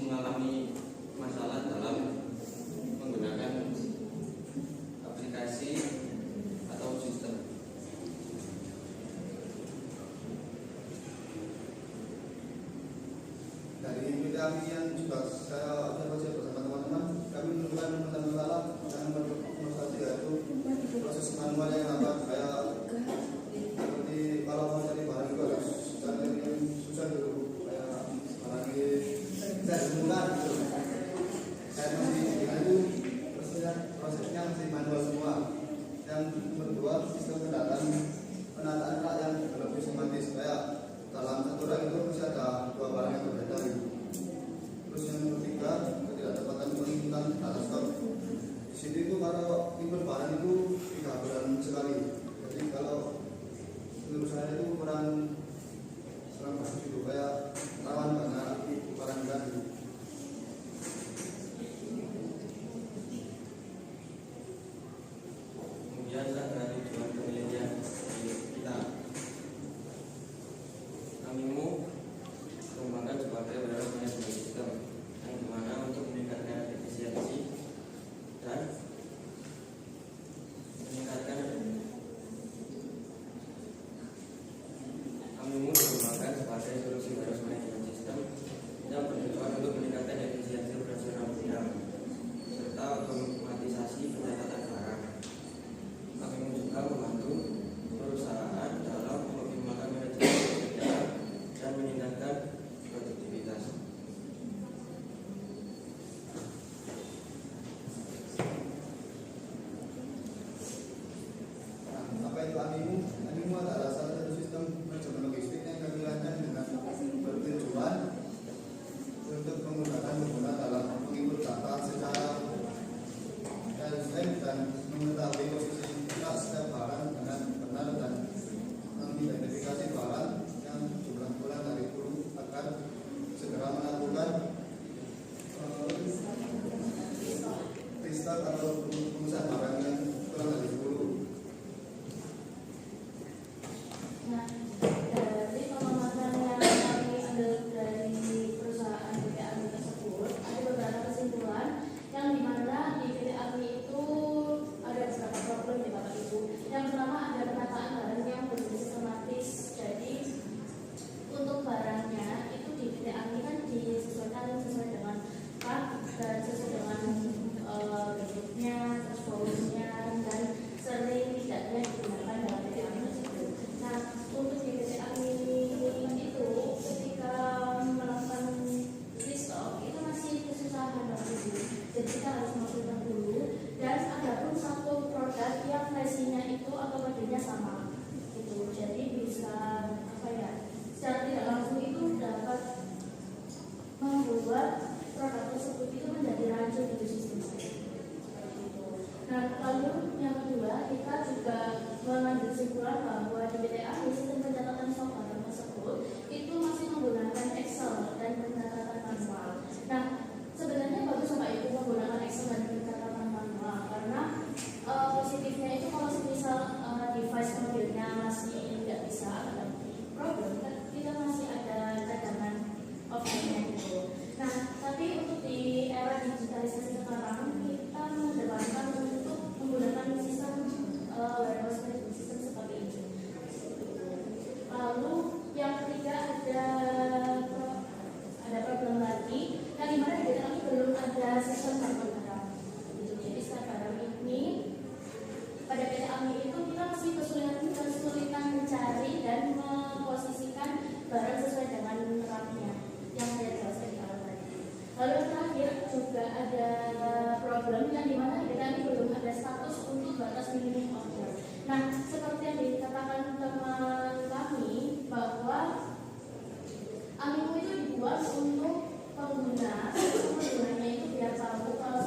mengalami masalah dalam menggunakan aplikasi atau sistem. Dari bidang yang juga saya observasi bersama teman-teman, kami menemukan masalah yang berproses yaitu proses manual yang lambat, kayak seperti kalau mau cari barang itu harus cari yang susah dulu, kayak apalagi saya semula gitu. Saya masih dengan itu prosesnya masih manual semua. Yang kedua, sistem penataan rak yang lebih sistematis, kayak dalam satu rak itu masih ada dua barang yang berbeda gitu. Terus yang ketiga, ketidakdapatan penginputan data stok. Di sini itu kalau input barang itu 3 bulan sekali. Jadi kalau menurut saya itu kurang bagus gitu, kayak rawan banyak barang gitu. Kemudian ada tujuan penelitian kita. Kamimu mengembangkan sebagai warehouse management system yang dimana untuk meningkatkan efisiensi dan meningkatkan Kamimu mengembangkan sebagai solusi warehouse management system yang bertujuan untuk meningkatkan efisiensi operasional gudang serta otomatisasi pencatatan barang. Kamimu juga membantu perusahaan dalam mengoptimalkan manajemen pekerjaan dan meningkatkan produktivitas. Apa itu Animu? Animu adalah salah satu sistem manajemen logistik yang kami rancang dengan bertujuan untuk menggunakan dalam menginput data secara real-time dan mengetahui posisi setiap barang dengan benar dan mengidentifikasi barang yang jumlah kurang dari 10 agar segera melakukan restart atau pemesanan barang yang kurang dari 10. Nah, dari pengamatan yang kami ambil dari perusahaan PT AMI tersebut, ada beberapa kesimpulan yang dimana di PT AMI itu ada beberapa problem ya Bapak Ibu. Yang pertama ada penataan barang yang belum sistematis. Jadi untuk barangnya itu di PT AMI kan disesuaikan sesuai dengan part dan sesuai dengan bentuknya, terus volumenya dan sering tidaknya digunakan dalam PT AMI tersebut. Nah, untuk di PT AMI itu ketika melakukan restock itu masih kesusahan Bapak Ibu. Jadi kita harus melakukan dulu dan ada pun satu produk yang resinya itu atau kodenya sama gitu. Jadi bisa apa ya? Secara tidak langsung itu dapat membuat produk tersebut itu menjadi rancu di sistem saya. Nah, lalu yang kedua kita juga mengambil kesimpulan bahwa di PT AMI sistem pencatatan stok barang tersebut itu masih menggunakan Excel dan pencatatan manual. Nah, sebenarnya bagus Bapak Ibu menggunakan Excel dan pencatatan manual karena positifnya itu kalau misal device mobilnya masih tidak bisa ada problem, kan kita masih ada cadangan offline gitu. Nah, tapi untuk di era digitalisasi sekarang kita mengedepankan untuk menggunakan sistem warehouse management system seperti ini. Lalu yang ketiga ada problem lagi, yang dimana di kami belum ada sistem stok barang. Jadi stok barang ini pada PT AMI itu kita masih kesulitan mencari dan memposisikan barang sesuai dengan raknya yang saya jelaskan di awal tadi. Lalu yang terakhir juga ada problem yang dimana di kami belum ada status untuk batas minimum order. Nah, seperti yang dikatakan teman kami bahwa Amiku itu dibuat untuk penggunanya itu biar tahu kalau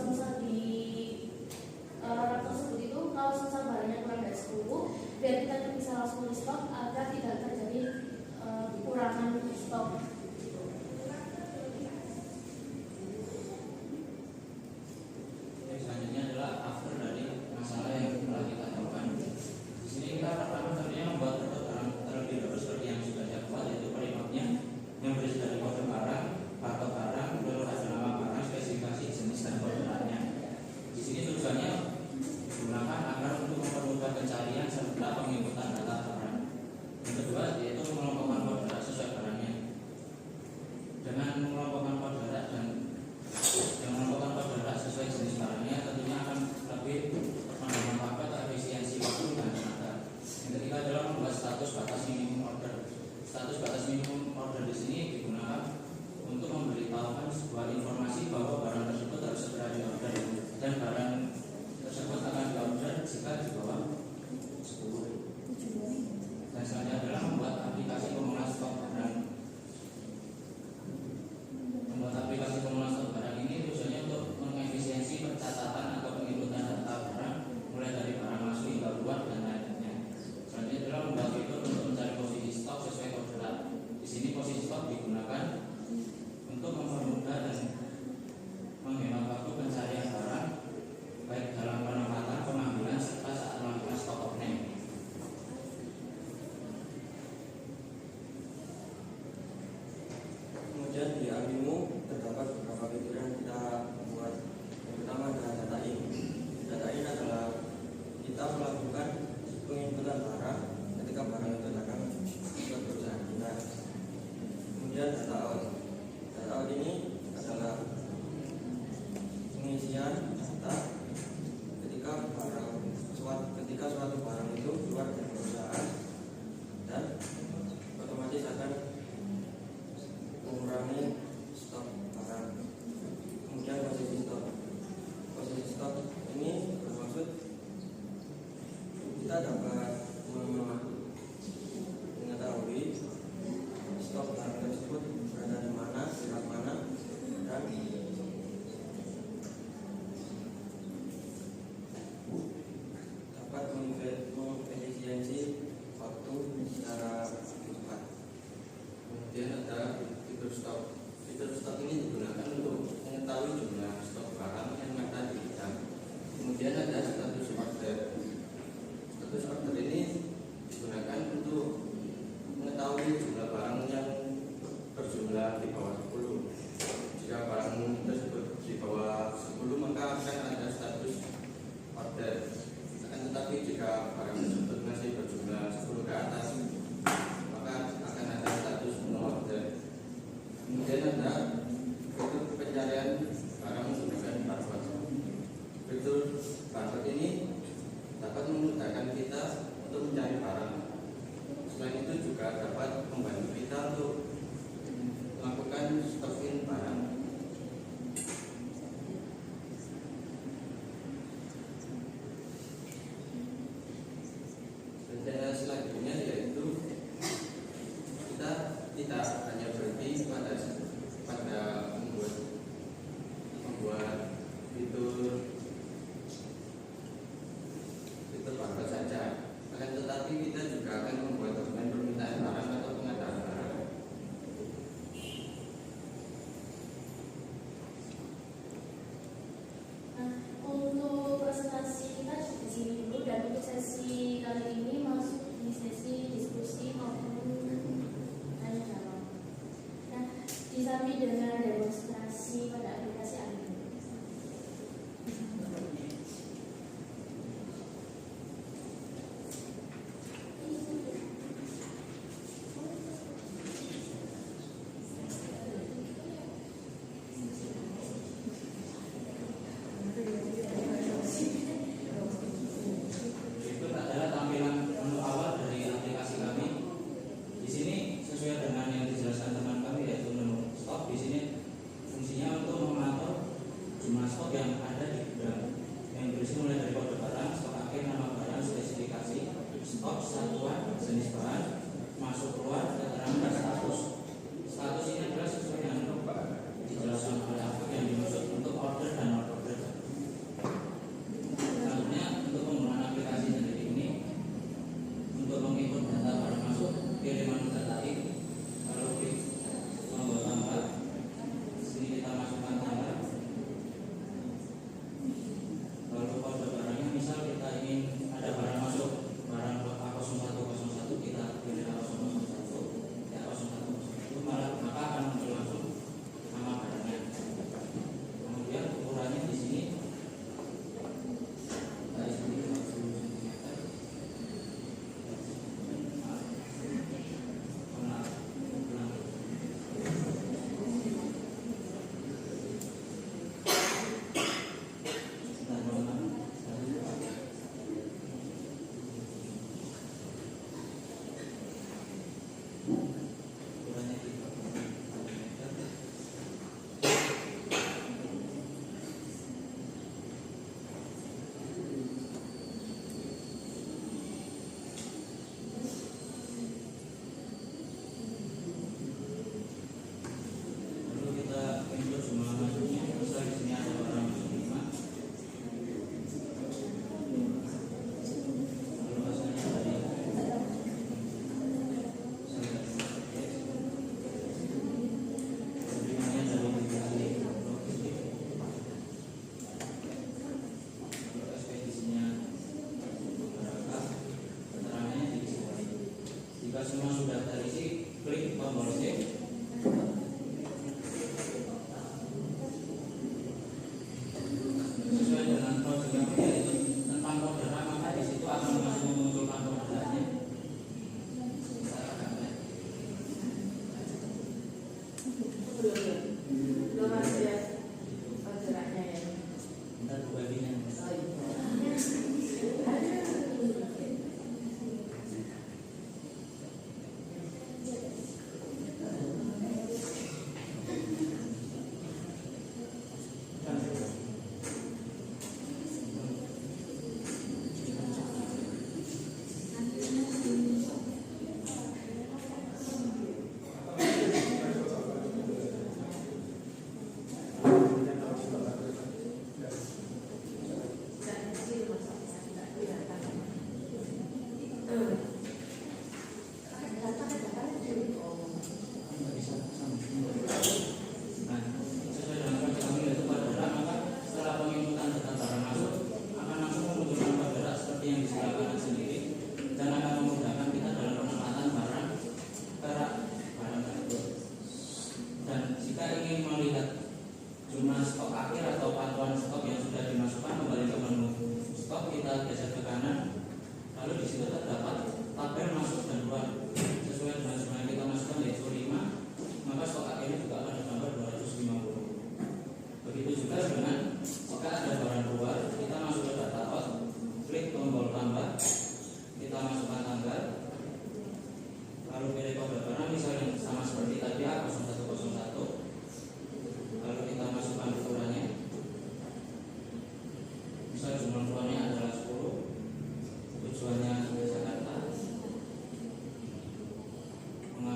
fitur stok. Fitur stok ini digunakan untuk mengetahui jumlah stok barang yang ada di gudang. Kemudian ada status order. Status order ini digunakan untuk mengetahui jumlah barang yang berjumlah di bawah 10. Jika barang tersebut di bawah 10 maka akan ada status order. Akan tetapi jika barang tersebut masih berjumlah 10 ke atas maka akan ada status no order. Kemudian ada fitur pencarian barang menggunakan barcode. Fitur barcode ini dapat memudahkan kita untuk mencari barang. Selain itu juga dapat membantu kita untuk melakukan stokin barang. Dan selanjutnya yaitu kita tidak hanya berhenti pada membuat fitur barcode saja. Akan tetapi kita juga akan membuat dokumen permintaan barang atau pengadaan barang. Nah, untuk presentasi kita di sini dulu, dan untuk sesi kali ini masuk di sesi diskusi maupun tanya jawab. Nah, disambi dengan demonstrasi pada aplikasi Android. Berikut adalah tampilan menu awal dari aplikasi kami. Di sini sesuai dengan yang dijelaskan teman kami yaitu menu stok. Di sini fungsinya untuk mengatur jumlah stok yang ada di gudang, yang berisi mulai dari kode barang, stok akhir, nama barang, spesifikasi, stok, satuan, jenis bahan, masuk keluar, keterangan dan status. Status ini adalah sesuai dengan dijelaskan oleh apa yang dimaksud untuk order dan non order. Selanjutnya untuk penggunaan aplikasi sendiri ini, untuk menginput data barang masuk kiriman tertarik, kalau klik tombol tambah, sini kita masukkan tanggal, lalu kode barangnya, misal kita ingin ada barang masuk barang lot A0101, kita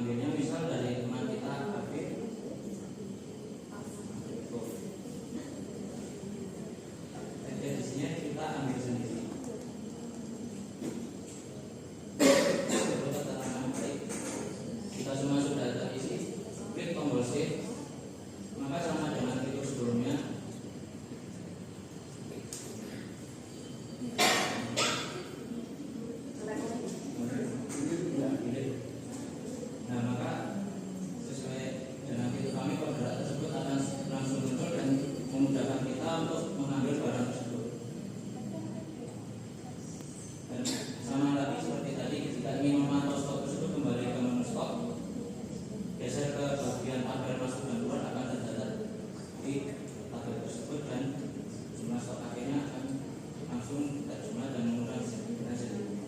mengambilnya misal dari teman kita AB. Di sini kita ambil sendiri. Kita semua sudah terisi, klik tombol save. Maka sama dengan fitur sebelumnya, nah maka sesuai dengan fitur kami produk tersebut akan langsung muncul dan memudahkan kita untuk mengambil barang tersebut. Dan sama lagi seperti tadi, jika ingin memantau stok tersebut kembali ke menu stok, geser ke bagian tabel masuk dan keluar, akan tercatat di tabel tersebut dan jumlah stok akhirnya akan langsung terjemah dan menggunakan kita sendiri.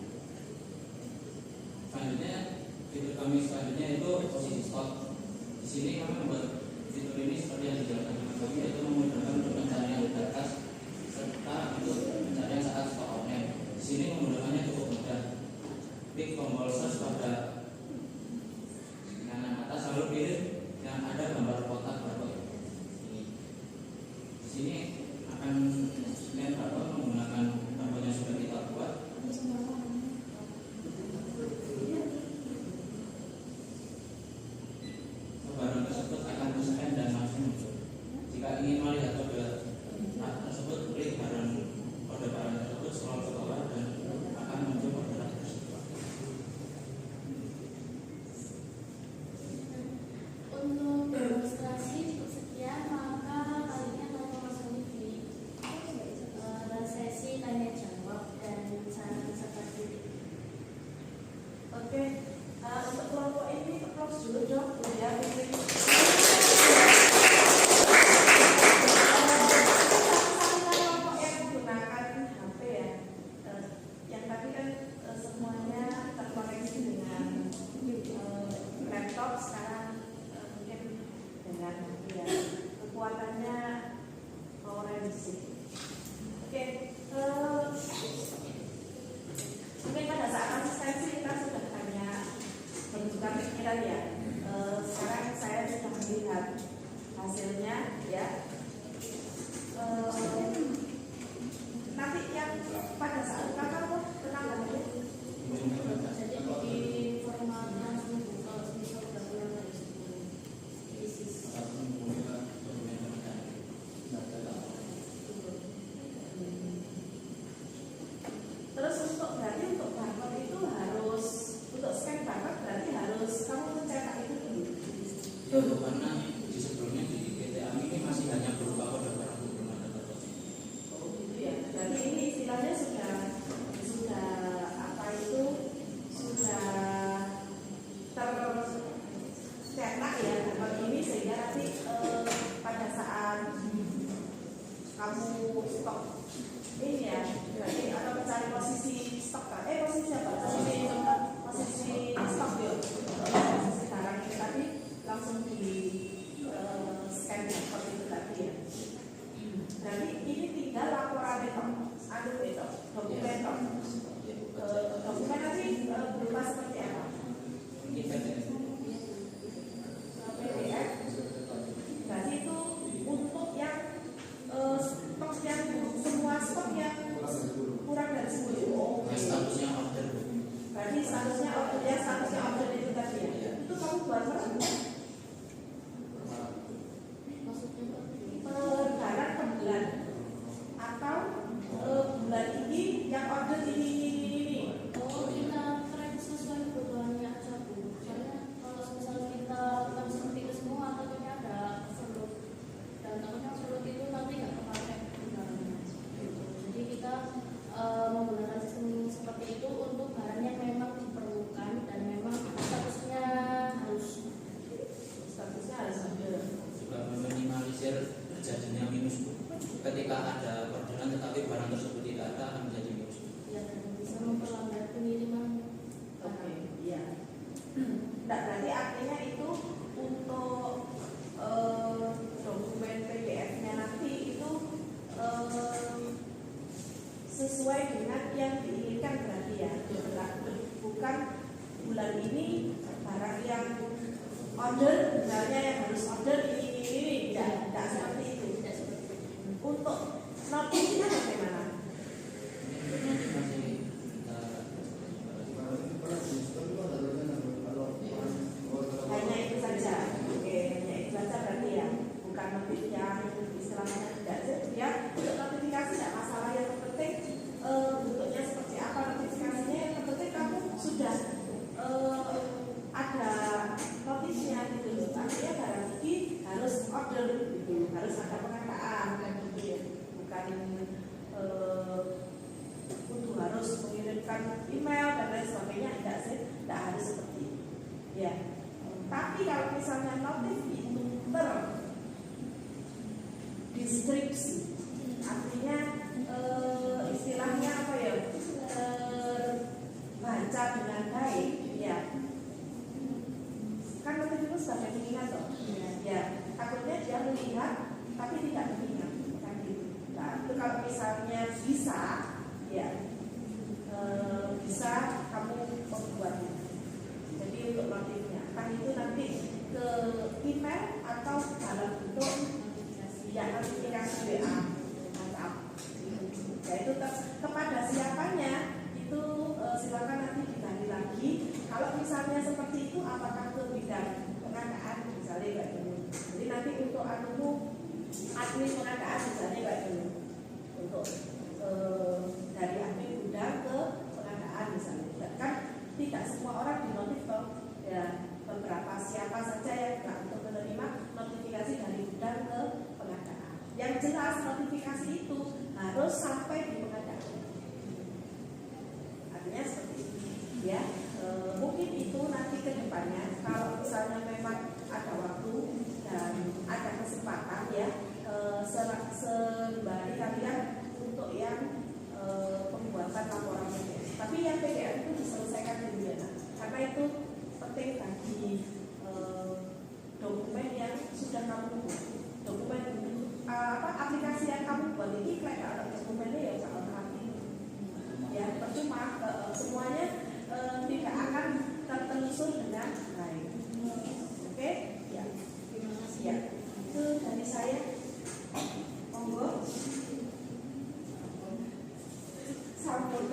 Selanjutnya, fitur kami selanjutnya itu posisi stok. Di sini kami membuat fitur ini seperti yang dijelaskan kami, yaitu memudahkan untuk pencarian di atas serta untuk pencarian saat stok online. Di sini menggunakannya cukup mudah. Klik tombol search pada kanan atas, lalu pilih yang ada gambar kotak barcode ini. Di sini akan scan barcode menggunakan barcode yang sudah kita buat. Barang tersebut akan di-scan dan langsung muncul. Jika ingin melihat kode tersebut, klik kode barang tersebut, scroll ke bawah dan akan muncul kode tersebut. Untuk demonstrasi cukup sekian, maka kalinya akan memasuki sesi tanya jawab dan saran serta kritik. Oke, untuk kelompok ini approach dulu dong, ya. Kelompok yang menggunakan HP ya, yang tadi kan semuanya terkoneksi dengan laptop, sekarang mungkin dengan ya, kekuatannya power reducing. Oke, mungkin pada saat asistensi kita sudah tanya menunjukkan pikiran ya. Sekarang saya sudah melihat hasilnya ya. Nanti yang pada saat kakak tenang lagi. Jadi di format langsung kalau bisa udah pulang dari 10 isi. Terus untuk berarti untuk barcode itu harus untuk scan barcode berarti harus kamu mencetak itu dulu. Ya, karena di sebelumnya di PTA ini masih hanya berupa kode barang, belum ada barcode. Oh gitu ya. Berarti ini istilahnya sudah apa itu sudah tercetak ya barcode ini sehingga nanti pada saat kamu stok ini ya berarti atau mencari posisi stok posisi apa posisi stok ya posisi barang ini tadi langsung di scan seperti itu tadi ya. Berarti ini tinggal laporan itu dokumen dokumen nanti berupa seperti apa? PDF. Berarti itu untuk yang stok yang order misalnya yang harus order ini tidak seperti itu. Untuk notifnya bagaimana? Hanya itu saja. Oke, hanya itu saja berarti ya. Bukan notif yang istilahnya tidak ya. Untuk notifikasi tidak masalah, yang penting bentuknya seperti apa notifikasinya. Yang penting kamu sudah ada notifnya gitu loh. Artinya barang ini harus order gitu, harus ada pengadaan kan gitu ya. Bukan untuk harus mengirimkan email dan lain sebagainya, tidak sih, tidak harus seperti itu. Ya. Tapi kalau misalnya notif itu terdeskripsi, artinya istilahnya apa ya, baca dengan baik, ya. Kan notif itu sebagai pengingat toh, ya. Takutnya dia melihat tapi tidak mengingat, kan gitu. Nah, itu kalau misalnya bisa, ya, bisa kamu membuatnya. Jadi untuk notifnya, kan itu nanti ke email atau dalam bentuk ya notifikasi WA, WhatsApp. Ya itu kepada siapanya itu silakan nanti diganti lagi. Kalau misalnya seperti itu, apakah ke bidang pengadaan misalnya kayak dulu. Jadi nanti untuk admin pengadaan misalnya kayak dulu. Untuk dari admin gudang ke pengadaan misalnya. Kan tidak semua orang dinotif toh. Ya, beberapa siapa saja yang tidak untuk menerima notifikasi dari gudang ke pengadaan. Yang jelas notifikasi itu harus sampai di pengadaan. Artinya seperti itu. Ya, mungkin itu nanti ke depannya kalau misalnya memang ada waktu dan ada kesempatan ya, sembari kalian untuk yang pembuatan laporan PDF. Tapi yang PDF itu diselesaikan dulu ya, karena itu penting bagi dokumen yang sudah kamu buat. Dokumen aplikasi yang kamu buat ini kayak dokumennya ya sangat hati. Ya percuma semuanya tidak akan tertelusur dengan baik. Oke? Ya. Terima kasih ya. Itu dari saya. Monggo. Sampun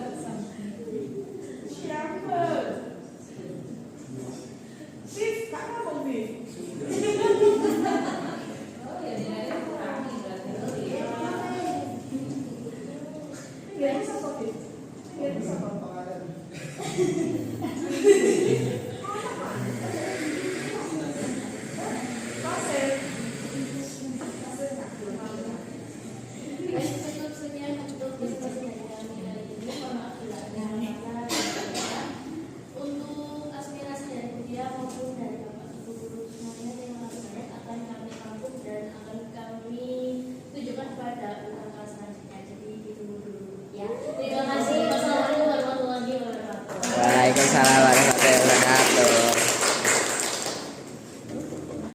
siapa? Sif, kak ngomong nih.